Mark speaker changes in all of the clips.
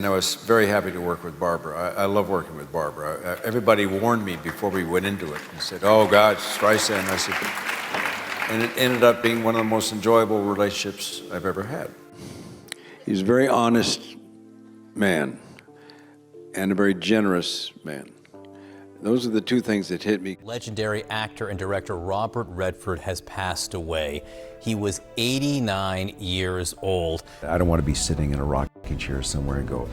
Speaker 1: And I was very happy to work with Barbra. I love working with Barbra. Everybody warned me before we went into it and said, oh God, Streisand. I said, and it ended up being one of the most enjoyable relationships I've ever had. He's a very honest man and a very generous man. Those are the two things that hit me.
Speaker 2: Legendary actor and director Robert Redford has passed away. He was 89 years old.
Speaker 1: I don't want to be sitting in a rocking chair somewhere and go,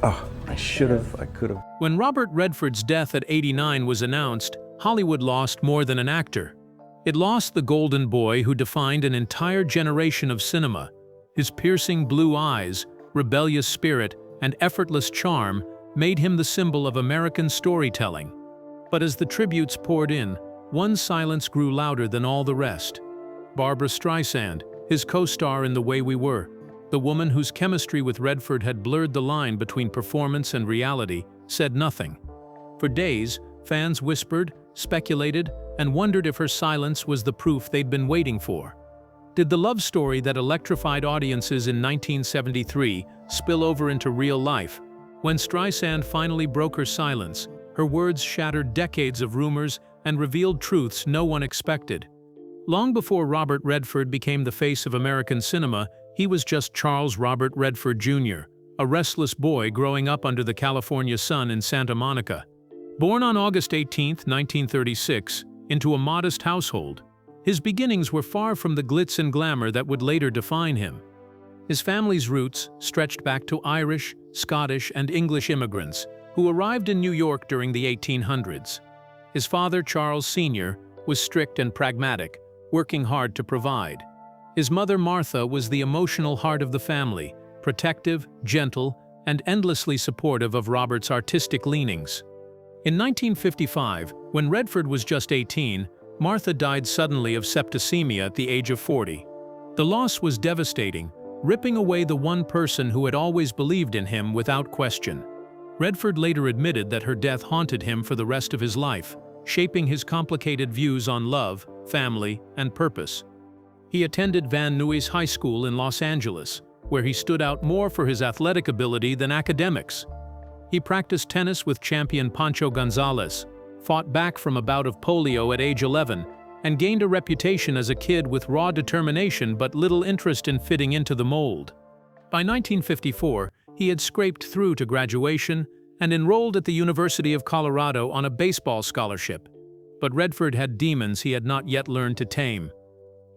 Speaker 1: oh, I should have, I could have.
Speaker 3: When Robert Redford's death at 89 was announced, Hollywood lost more than an actor. It lost the golden boy who defined an entire generation of cinema. His piercing blue eyes, rebellious spirit, and effortless charm made him the symbol of American storytelling. But as the tributes poured in, one silence grew louder than all the rest. Barbra Streisand, his co-star in The Way We Were, the woman whose chemistry with Redford had blurred the line between performance and reality, said nothing. For days, fans whispered, speculated, and wondered if her silence was the proof they'd been waiting for. Did the love story that electrified audiences in 1973 spill over into real life? When Streisand finally broke her silence, her words shattered decades of rumors and revealed truths no one expected. Long before Robert Redford became the face of American cinema, he was just Charles Robert Redford Jr., a restless boy growing up under the California sun in Santa Monica. Born on August 18, 1936, into a modest household, his beginnings were far from the glitz and glamour that would later define him. His family's roots stretched back to Irish, Scottish, and English immigrants who arrived in New York during the 1800s. His father, Charles Sr., was strict and pragmatic, working hard to provide. His mother, Martha, was the emotional heart of the family, protective, gentle, and endlessly supportive of Robert's artistic leanings. In 1955, when Redford was just 18, Martha died suddenly of septicemia at the age of 40. The loss was devastating, ripping away the one person who had always believed in him without question. Redford later admitted that her death haunted him for the rest of his life, shaping his complicated views on love, family, and purpose. He attended Van Nuys High School in Los Angeles, where he stood out more for his athletic ability than academics. He practiced tennis with champion Pancho Gonzalez, fought back from a bout of polio at age 11, and gained a reputation as a kid with raw determination but little interest in fitting into the mold. By 1954, he had scraped through to graduation and enrolled at the University of Colorado on a baseball scholarship. But Redford had demons he had not yet learned to tame.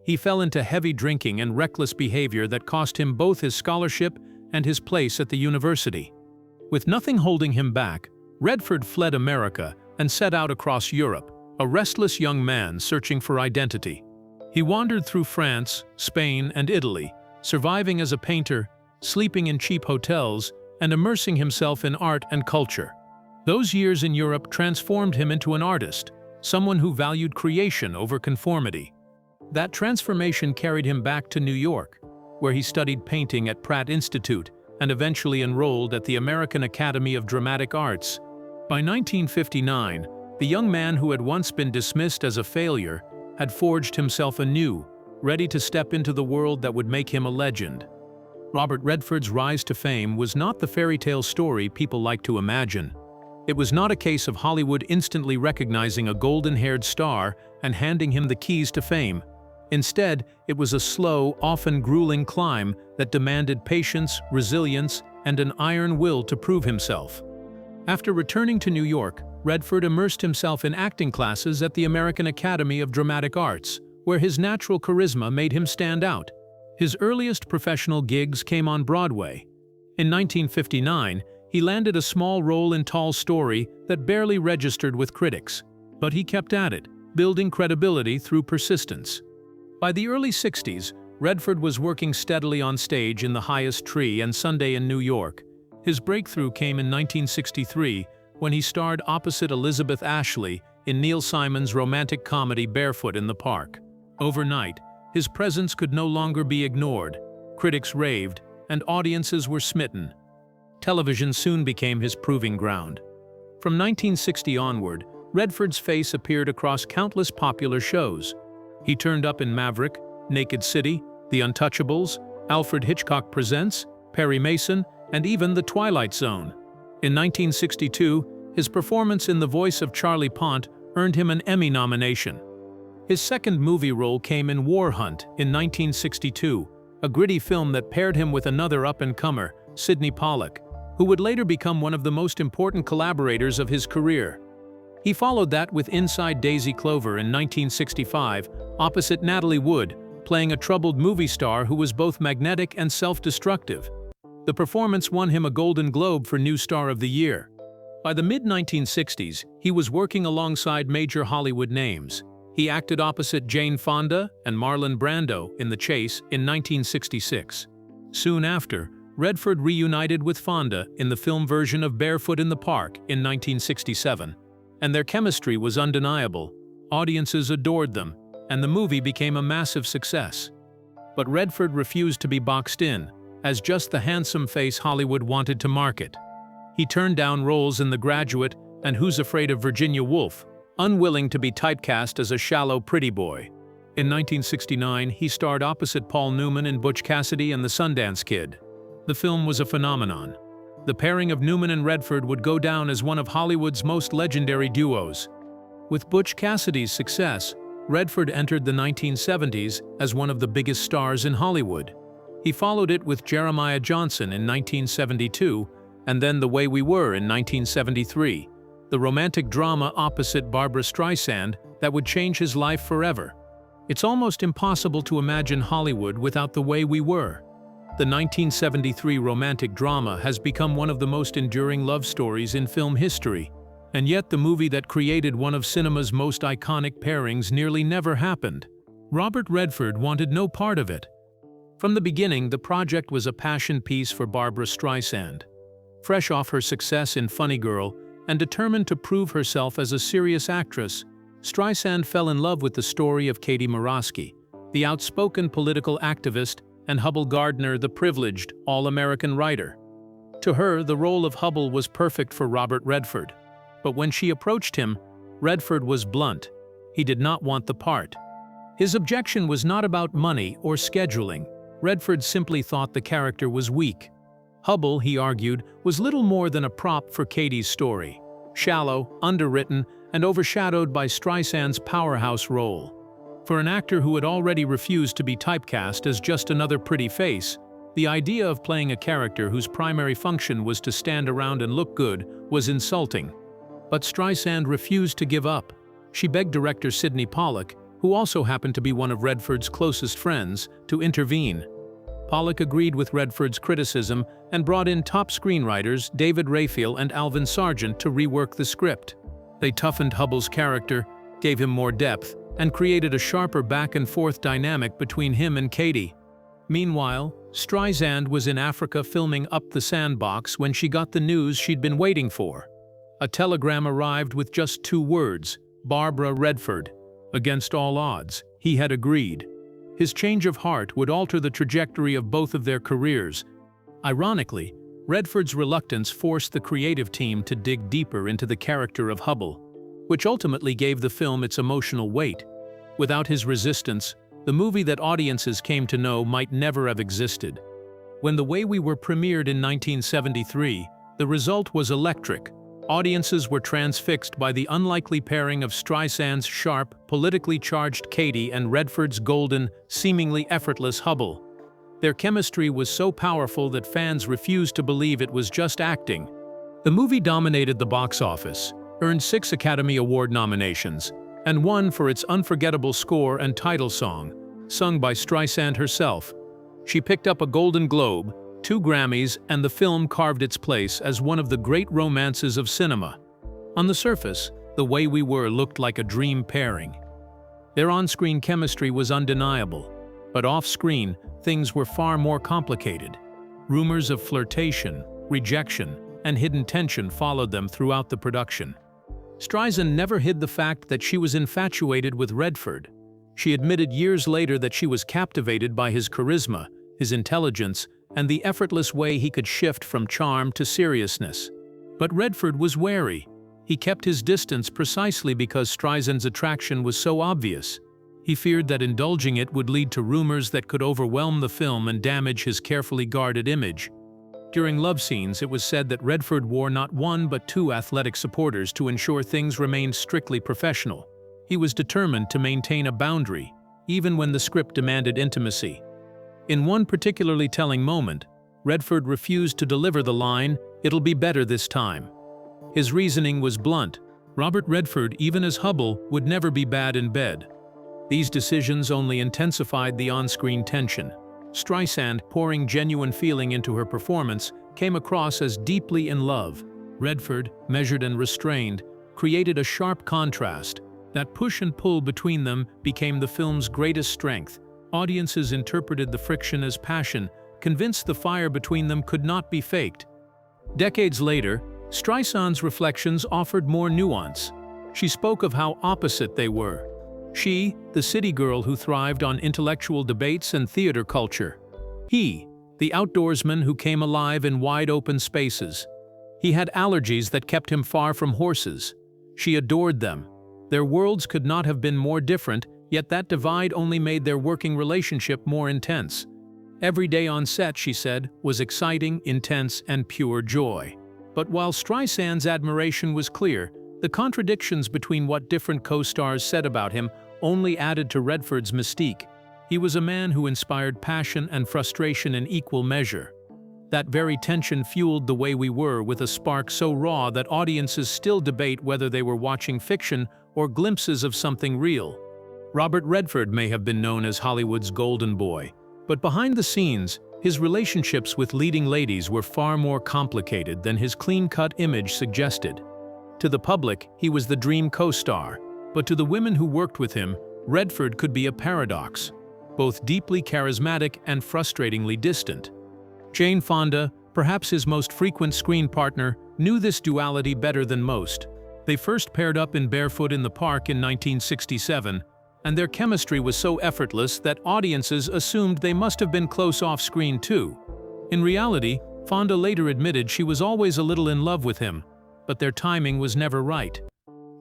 Speaker 3: He fell into heavy drinking and reckless behavior that cost him both his scholarship and his place at the university. With nothing holding him back, Redford fled America and set out across Europe, a restless young man searching for identity. He wandered through France, Spain, and Italy, surviving as a painter, sleeping in cheap hotels, and immersing himself in art and culture. Those years in Europe transformed him into an artist, someone who valued creation over conformity. That transformation carried him back to New York, where he studied painting at Pratt Institute and eventually enrolled at the American Academy of Dramatic Arts. By 1959, the young man who had once been dismissed as a failure had forged himself anew, ready to step into the world that would make him a legend. Robert Redford's rise to fame was not the fairy tale story people like to imagine. It was not a case of Hollywood instantly recognizing a golden-haired star and handing him the keys to fame. Instead, it was a slow, often grueling climb that demanded patience, resilience, and an iron will to prove himself. After returning to New York, Redford immersed himself in acting classes at the American Academy of Dramatic Arts, where his natural charisma made him stand out. His earliest professional gigs came on Broadway. In 1959, he landed a small role in Tall Story that barely registered with critics. But he kept at it, building credibility through persistence. By the early 60s, Redford was working steadily on stage in The Highest Tree and Sunday in New York. His breakthrough came in 1963 when he starred opposite Elizabeth Ashley in Neil Simon's romantic comedy Barefoot in the Park. Overnight, his presence could no longer be ignored. Critics raved, and audiences were smitten. Television soon became his proving ground. From 1960 onward, Redford's face appeared across countless popular shows. He turned up in Maverick, Naked City, The Untouchables, Alfred Hitchcock Presents, Perry Mason, and even The Twilight Zone. In 1962, his performance in The Voice of Charlie Pont earned him an Emmy nomination. His second movie role came in War Hunt in 1962, a gritty film that paired him with another up-and-comer, Sidney Pollack, who would later become one of the most important collaborators of his career. He followed that with Inside Daisy Clover in 1965, opposite Natalie Wood, playing a troubled movie star who was both magnetic and self-destructive. The performance won him a Golden Globe for New Star of the Year. By the mid-1960s, he was working alongside major Hollywood names. He acted opposite Jane Fonda and Marlon Brando in The Chase in 1966. Soon after, Redford reunited with Fonda in the film version of Barefoot in the Park in 1967, and their chemistry was undeniable. Audiences adored them, and the movie became a massive success. But Redford refused to be boxed in as just the handsome face Hollywood wanted to market. He turned down roles in The Graduate and Who's Afraid of Virginia Woolf, unwilling to be typecast as a shallow pretty boy. In 1969, he starred opposite Paul Newman in Butch Cassidy and the Sundance Kid. The film was a phenomenon. The pairing of Newman and Redford would go down as one of Hollywood's most legendary duos. With Butch Cassidy's success, Redford entered the 1970s as one of the biggest stars in Hollywood. He followed it with Jeremiah Johnson in 1972, and then The Way We Were in 1973, the romantic drama opposite Barbra Streisand that would change his life forever. It's almost impossible to imagine Hollywood without The Way We Were. The 1973 romantic drama has become one of the most enduring love stories in film history, and yet the movie that created one of cinema's most iconic pairings nearly never happened. Robert Redford wanted no part of it. From the beginning, the project was a passion piece for Barbra Streisand. Fresh off her success in Funny Girl and determined to prove herself as a serious actress, Streisand fell in love with the story of Katie Morosky, the outspoken political activist, and Hubble Gardner, the privileged, all-American writer. To her, the role of Hubble was perfect for Robert Redford. But when she approached him, Redford was blunt. He did not want the part. His objection was not about money or scheduling. Redford simply thought the character was weak. Hubble, he argued, was little more than a prop for Katie's story, shallow, underwritten, and overshadowed by Streisand's powerhouse role. For an actor who had already refused to be typecast as just another pretty face, the idea of playing a character whose primary function was to stand around and look good was insulting. But Streisand refused to give up. She begged director Sidney Pollack, who also happened to be one of Redford's closest friends, to intervene. Pollack agreed with Redford's criticism and brought in top screenwriters David Raphael and Alvin Sargent to rework the script. They toughened Hubble's character, gave him more depth, and created a sharper back-and-forth dynamic between him and Katie. Meanwhile, Streisand was in Africa filming Up the Sandbox when she got the news she'd been waiting for. A telegram arrived with just 2 words, Barbra Redford. Against all odds, he had agreed. His change of heart would alter the trajectory of both of their careers. Ironically, Redford's reluctance forced the creative team to dig deeper into the character of Hubble, which ultimately gave the film its emotional weight. Without his resistance, the movie that audiences came to know might never have existed. When The Way We Were premiered in 1973, the result was electric. Audiences were transfixed by the unlikely pairing of Streisand's sharp, politically charged Katie and Redford's golden, seemingly effortless Hubble. Their chemistry was so powerful that fans refused to believe it was just acting. The movie dominated the box office, earned 6 Academy Award nominations, and won for its unforgettable score and title song, sung by Streisand herself. She picked up a Golden Globe, 2 Grammys, and the film carved its place as one of the great romances of cinema. On the surface, The Way We Were looked like a dream pairing. Their on-screen chemistry was undeniable, but off-screen, things were far more complicated. Rumors of flirtation, rejection, and hidden tension followed them throughout the production. Streisand never hid the fact that she was infatuated with Redford. She admitted years later that she was captivated by his charisma, his intelligence, and the effortless way he could shift from charm to seriousness. But Redford was wary. He kept his distance precisely because Streisand's attraction was so obvious. He feared that indulging it would lead to rumors that could overwhelm the film and damage his carefully guarded image. During love scenes, it was said that Redford wore not one but two athletic supporters to ensure things remained strictly professional. He was determined to maintain a boundary, even when the script demanded intimacy. In one particularly telling moment, Redford refused to deliver the line, "It'll be better this time." His reasoning was blunt. Robert Redford, even as Hubble, would never be bad in bed. These decisions only intensified the on-screen tension. Streisand, pouring genuine feeling into her performance, came across as deeply in love. Redford, measured and restrained, created a sharp contrast. That push and pull between them became the film's greatest strength. Audiences interpreted the friction as passion, convinced the fire between them could not be faked. Decades later, Streisand's reflections offered more nuance. She spoke of how opposite they were. She, the city girl who thrived on intellectual debates and theater culture. He, the outdoorsman who came alive in wide-open spaces. He had allergies that kept him far from horses. She adored them. Their worlds could not have been more different, yet that divide only made their working relationship more intense. Every day on set, she said, was exciting, intense, and pure joy. But while Streisand's admiration was clear, the contradictions between what different co-stars said about him only added to Redford's mystique. He was a man who inspired passion and frustration in equal measure. That very tension fueled The Way We Were with a spark so raw that audiences still debate whether they were watching fiction or glimpses of something real. Robert Redford may have been known as Hollywood's golden boy, but behind the scenes, his relationships with leading ladies were far more complicated than his clean-cut image suggested. To the public, he was the dream co-star, but to the women who worked with him, Redford could be a paradox, both deeply charismatic and frustratingly distant. Jane Fonda, perhaps his most frequent screen partner, knew this duality better than most. They first paired up in Barefoot in the Park in 1967, and their chemistry was so effortless that audiences assumed they must have been close off-screen too. In reality, Fonda later admitted she was always a little in love with him, but their timing was never right.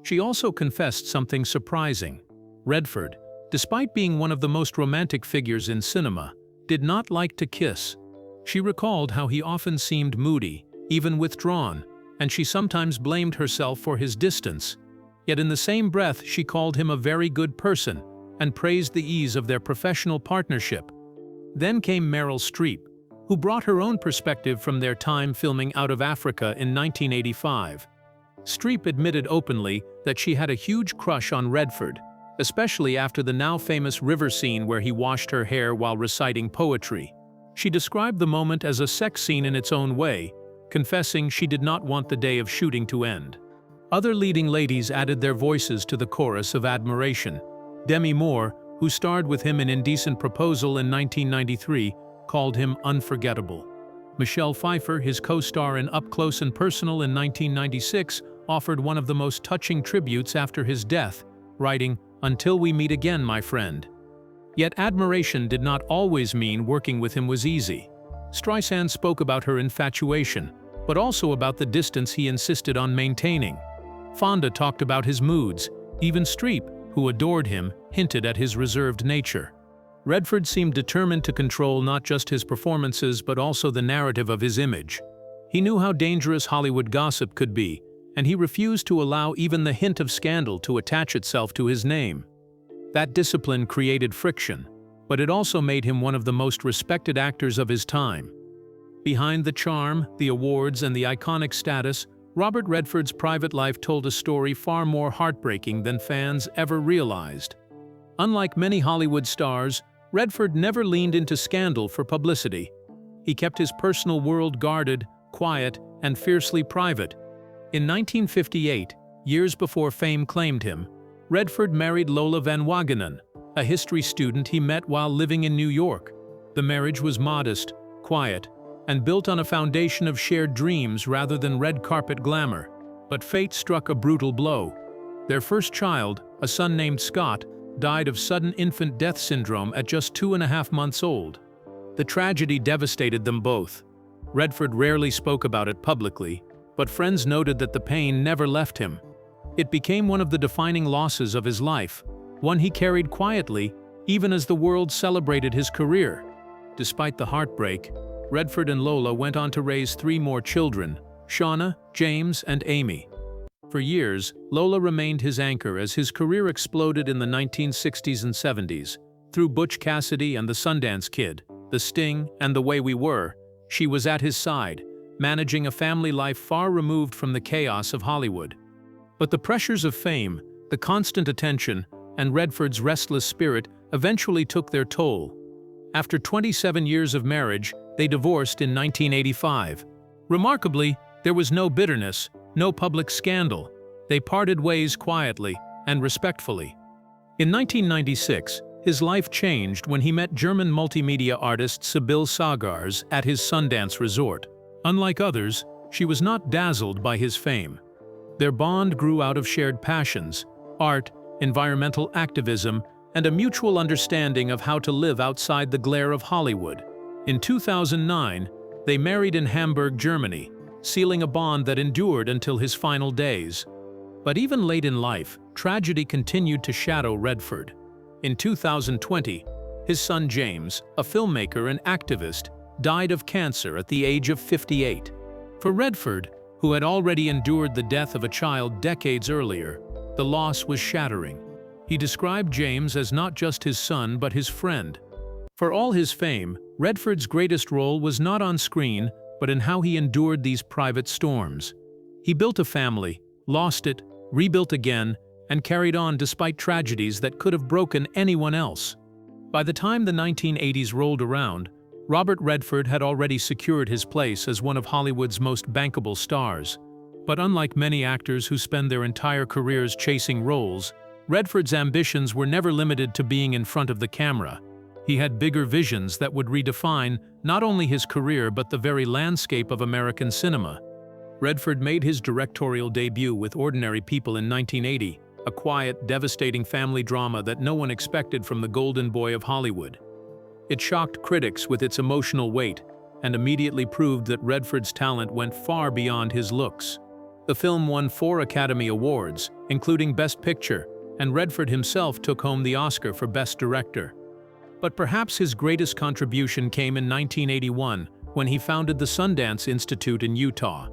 Speaker 3: She also confessed something surprising. Redford, despite being one of the most romantic figures in cinema, did not like to kiss. She recalled how he often seemed moody, even withdrawn, and she sometimes blamed herself for his distance. Yet in the same breath, she called him a very good person and praised the ease of their professional partnership. Then came Meryl Streep, who brought her own perspective from their time filming Out of Africa in 1985. Streep admitted openly that she had a huge crush on Redford, especially after the now-famous river scene where he washed her hair while reciting poetry. She described the moment as a sex scene in its own way, confessing she did not want the day of shooting to end. Other leading ladies added their voices to the chorus of admiration. Demi Moore, who starred with him in Indecent Proposal in 1993, called him unforgettable. Michelle Pfeiffer, his co-star in Up Close and Personal in 1996, offered one of the most touching tributes after his death, writing, "Until we meet again, my friend." Yet admiration did not always mean working with him was easy. Streisand spoke about her infatuation, but also about the distance he insisted on maintaining. Fonda talked about his moods. Even Streep, who adored him, hinted at his reserved nature. Redford seemed determined to control not just his performances but also the narrative of his image. He knew how dangerous Hollywood gossip could be, and he refused to allow even the hint of scandal to attach itself to his name. That discipline created friction, but it also made him one of the most respected actors of his time. Behind the charm, the awards, and the iconic status, Robert Redford's private life told a story far more heartbreaking than fans ever realized. Unlike many Hollywood stars, Redford never leaned into scandal for publicity. He kept his personal world guarded, quiet, and fiercely private. In 1958, years before fame claimed him, Redford married Lola Van Wagenen, a history student he met while living in New York. The marriage was modest, quiet, and built on a foundation of shared dreams rather than red carpet glamour. But fate struck a brutal blow. Their first child, a son named Scott, died of sudden infant death syndrome at just 2.5 months old. The tragedy devastated them both. Redford rarely spoke about it publicly, but friends noted that the pain never left him. It became one of the defining losses of his life, one he carried quietly, even as the world celebrated his career. Despite the heartbreak, Redford and Lola went on to raise 3 more children: Shauna, James, and Amy. For years, Lola remained his anchor as his career exploded in the 1960s and 70s. Through Butch Cassidy and the Sundance Kid, The Sting, and The Way We Were, she was at his side, managing a family life far removed from the chaos of Hollywood. But the pressures of fame, the constant attention, and Redford's restless spirit eventually took their toll. After 27 years of marriage, they divorced in 1985. Remarkably, there was no bitterness, no public scandal. They parted ways quietly and respectfully. In 1996, his life changed when he met German multimedia artist Sibylle Sagars at his Sundance resort. Unlike others, she was not dazzled by his fame. Their bond grew out of shared passions: art, environmental activism, and a mutual understanding of how to live outside the glare of Hollywood. In 2009, they married in Hamburg, Germany, sealing a bond that endured until his final days. But even late in life, tragedy continued to shadow Redford. In 2020, his son James, a filmmaker and activist, died of cancer at the age of 58. For Redford, who had already endured the death of a child decades earlier, the loss was shattering. He described James as not just his son but his friend. For all his fame, Redford's greatest role was not on screen, but in how he endured these private storms. He built a family, lost it, rebuilt again, and carried on despite tragedies that could have broken anyone else. By the time the 1980s rolled around, Robert Redford had already secured his place as one of Hollywood's most bankable stars. But unlike many actors who spend their entire careers chasing roles, Redford's ambitions were never limited to being in front of the camera. He had bigger visions that would redefine not only his career but the very landscape of American cinema. Redford made his directorial debut with Ordinary People in 1980, a quiet, devastating family drama that no one expected from the golden boy of Hollywood. It shocked critics with its emotional weight and immediately proved that Redford's talent went far beyond his looks. The film won 4 Academy Awards, including Best Picture, and Redford himself took home the Oscar for Best Director. But perhaps his greatest contribution came in 1981, when he founded the Sundance Institute in Utah.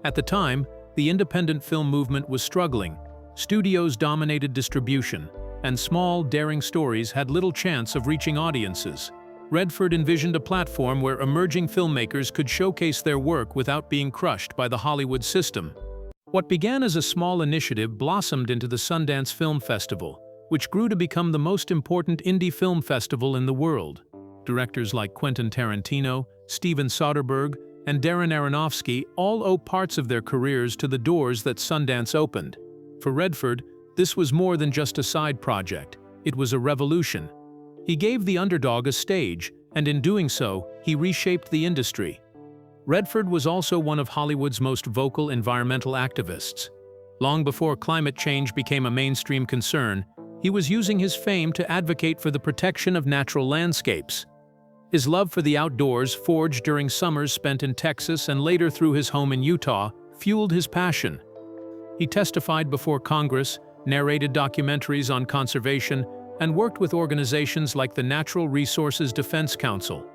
Speaker 3: At the time, the independent film movement was struggling. Studios dominated distribution, and small, daring stories had little chance of reaching audiences. Redford envisioned a platform where emerging filmmakers could showcase their work without being crushed by the Hollywood system. What began as a small initiative blossomed into the Sundance Film Festival, which grew to become the most important indie film festival in the world. Directors like Quentin Tarantino, Steven Soderbergh, and Darren Aronofsky all owe parts of their careers to the doors that Sundance opened. For Redford, this was more than just a side project. It was a revolution. He gave the underdog a stage, and in doing so, he reshaped the industry. Redford was also one of Hollywood's most vocal environmental activists. Long before climate change became a mainstream concern, he was using his fame to advocate for the protection of natural landscapes. His love for the outdoors, forged during summers spent in Texas and later through his home in Utah, fueled his passion. He testified before Congress, narrated documentaries on conservation, and worked with organizations like the Natural Resources Defense Council.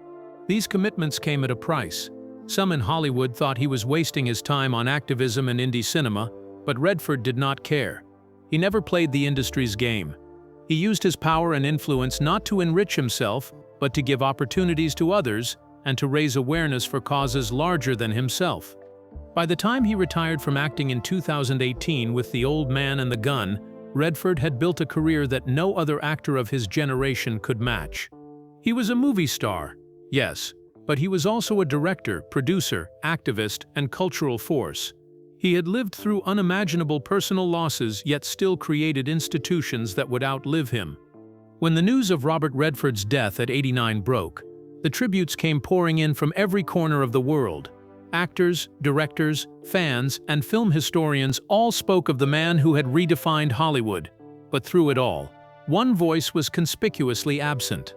Speaker 3: These commitments came at a price. Some in Hollywood thought he was wasting his time on activism and indie cinema, but Redford did not care. He never played the industry's game. He used his power and influence not to enrich himself, but to give opportunities to others and to raise awareness for causes larger than himself. By the time he retired from acting in 2018 with The Old Man and the Gun, Redford had built a career that no other actor of his generation could match. He was a movie star, yes, but he was also a director, producer, activist, and cultural force. He had lived through unimaginable personal losses yet still created institutions that would outlive him. When the news of Robert Redford's death at 89 broke, the tributes came pouring in from every corner of the world. Actors, directors, fans, and film historians all spoke of the man who had redefined Hollywood. But through it all, one voice was conspicuously absent.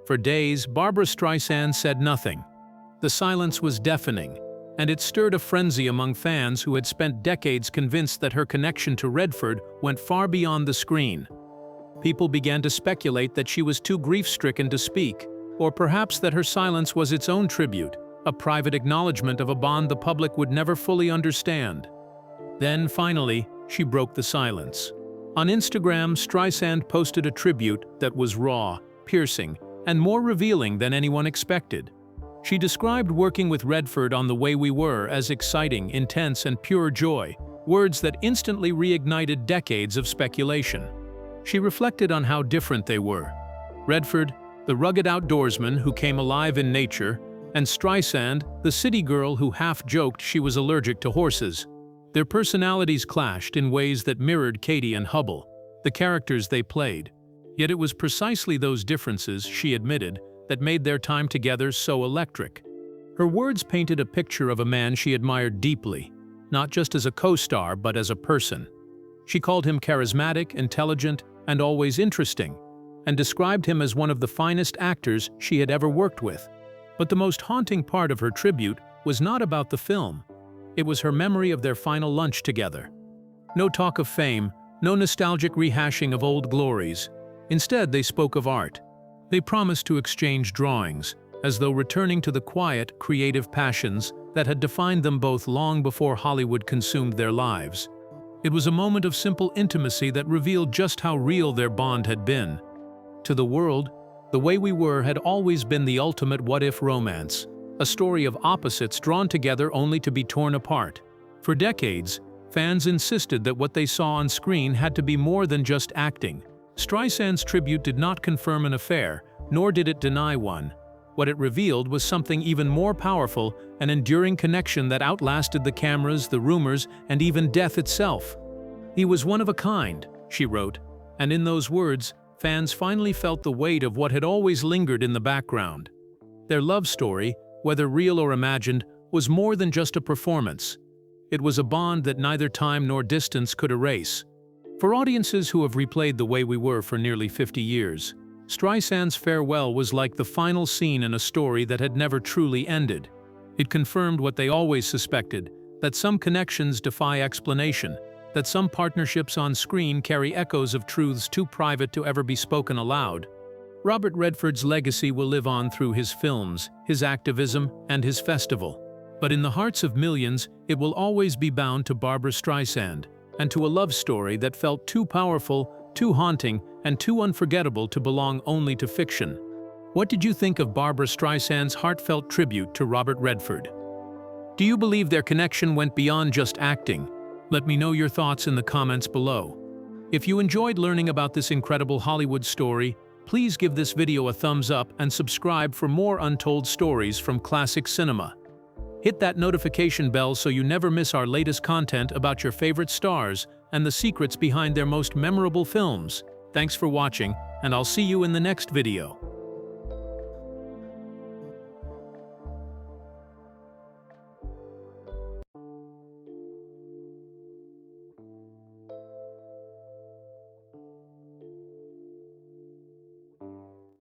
Speaker 3: For days, Barbra Streisand said nothing. The silence was deafening, and it stirred a frenzy among fans who had spent decades convinced that her connection to Redford went far beyond the screen. People began to speculate that she was too grief-stricken to speak, or perhaps that her silence was its own tribute, a private acknowledgement of a bond the public would never fully understand. Then, finally, she broke the silence. On Instagram, Streisand posted a tribute that was raw, piercing, and more revealing than anyone expected. She described working with Redford on The Way We Were as exciting, intense, and pure joy, words that instantly reignited decades of speculation. She reflected on how different they were. Redford, the rugged outdoorsman who came alive in nature, and Streisand, the city girl who half-joked she was allergic to horses. Their personalities clashed in ways that mirrored Katie and Hubble, the characters they played. Yet it was precisely those differences, she admitted, that made their time together so electric. Her words painted a picture of a man she admired deeply, not just as a co-star but as a person. She called him charismatic, intelligent, and always interesting, and described him as one of the finest actors she had ever worked with. But the most haunting part of her tribute was not about the film. It was her memory of their final lunch together. No talk of fame, no nostalgic rehashing of old glories. Instead, they spoke of art. They promised to exchange drawings, as though returning to the quiet, creative passions that had defined them both long before Hollywood consumed their lives. It was a moment of simple intimacy that revealed just how real their bond had been. To the world, The Way We Were had always been the ultimate what-if romance, a story of opposites drawn together only to be torn apart. For decades, fans insisted that what they saw on screen had to be more than just acting. Streisand's tribute did not confirm an affair, nor did it deny one. What it revealed was something even more powerful, an enduring connection that outlasted the cameras, the rumors, and even death itself. "He was one of a kind," she wrote, and in those words, fans finally felt the weight of what had always lingered in the background. Their love story, whether real or imagined, was more than just a performance. It was a bond that neither time nor distance could erase. For audiences who have replayed The Way We Were for nearly 50 years, Streisand's farewell was like the final scene in a story that had never truly ended. It confirmed what they always suspected, that some connections defy explanation, that some partnerships on screen carry echoes of truths too private to ever be spoken aloud. Robert Redford's legacy will live on through his films, his activism, and his festival. But in the hearts of millions, it will always be bound to Barbra Streisand, and to a love story that felt too powerful, too haunting, and too unforgettable to belong only to fiction. What did you think of Barbra Streisand's heartfelt tribute to Robert Redford? Do you believe their connection went beyond just acting? Let me know your thoughts in the comments below. If you enjoyed learning about this incredible Hollywood story, please give this video a thumbs up and subscribe for more untold stories from classic cinema. Hit that notification bell so you never miss our latest content about your favorite stars and the secrets behind their most memorable films. Thanks for watching, and I'll see you in the next video.